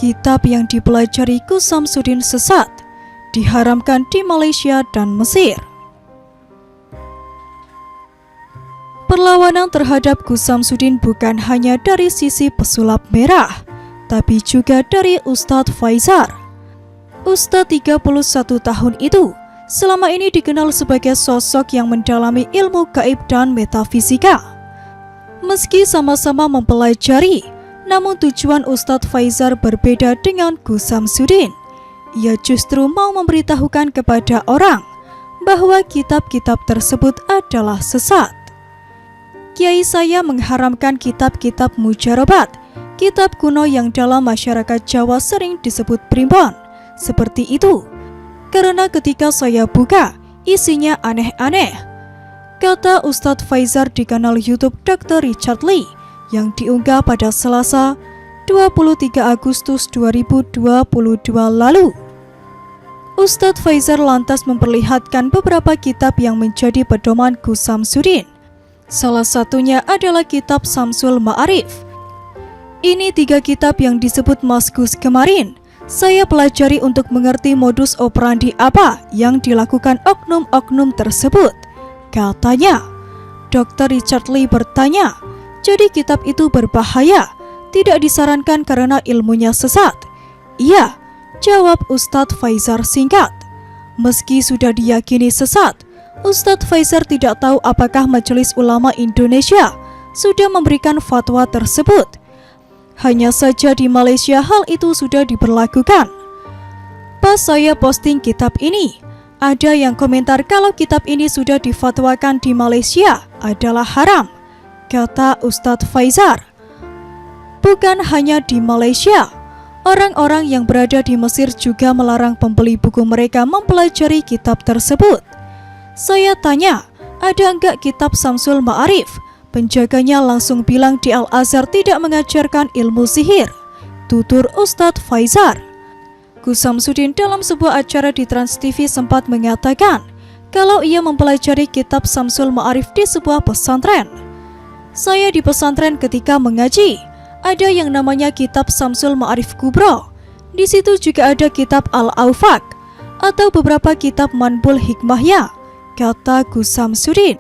kitab yang dipelajari Gus Samsudin sesat, diharamkan di Malaysia dan Mesir. Perlawanan terhadap Gus Samsudin bukan hanya dari sisi pesulap merah, tapi juga dari Ustadz Faizar. Ustadz 31 tahun itu selama ini dikenal sebagai sosok yang mendalami ilmu gaib dan metafisika. Meski sama-sama mempelajari, namun tujuan Ustadz Faizar berbeda dengan Gus Samsudin. Ia justru mau memberitahukan kepada orang bahwa kitab-kitab tersebut adalah sesat. Kiai saya mengharamkan kitab-kitab mujarobat, kitab kuno yang dalam masyarakat Jawa sering disebut primbon, seperti itu. Karena ketika saya buka, isinya aneh-aneh, kata Ustadz Faizar di kanal YouTube Dr. Richard Lee yang diunggah pada Selasa 23 Agustus 2022 lalu. Ustadz Faizar lantas memperlihatkan beberapa kitab yang menjadi pedoman Gus Samsudin. Salah satunya adalah kitab Samsul Ma'arif. Ini 3 kitab yang disebut Mas Gus kemarin saya pelajari untuk mengerti modus operandi apa yang dilakukan oknum-oknum tersebut. Katanya, Dr. Richard Lee bertanya, jadi kitab itu berbahaya, tidak disarankan karena ilmunya sesat? Iya, jawab Ustadz Faizar singkat. Meski sudah diyakini sesat, Ustadz Faizar tidak tahu apakah Majelis Ulama Indonesia sudah memberikan fatwa tersebut. Hanya saja di Malaysia hal itu sudah diberlakukan. Pas saya posting kitab ini, ada yang komentar kalau kitab ini sudah difatwakan di Malaysia adalah haram, kata Ustadz Faizar. Bukan hanya di Malaysia, orang-orang yang berada di Mesir juga melarang pembeli buku mereka mempelajari kitab tersebut. Saya tanya, ada enggak kitab Samsul Ma'arif? Penjaganya langsung bilang di Al-Azhar tidak mengajarkan ilmu sihir, tutur Ustadz Faizar. Gus Samsudin dalam sebuah acara di Trans TV sempat mengatakan kalau ia mempelajari kitab Samsul Ma'arif di sebuah pesantren. Saya di pesantren ketika mengaji, ada yang namanya kitab Samsul Ma'arif Kubro. Di situ juga ada kitab Al-Aufaq atau beberapa kitab Manbul Hikmahnya, kata Gus Samsudin.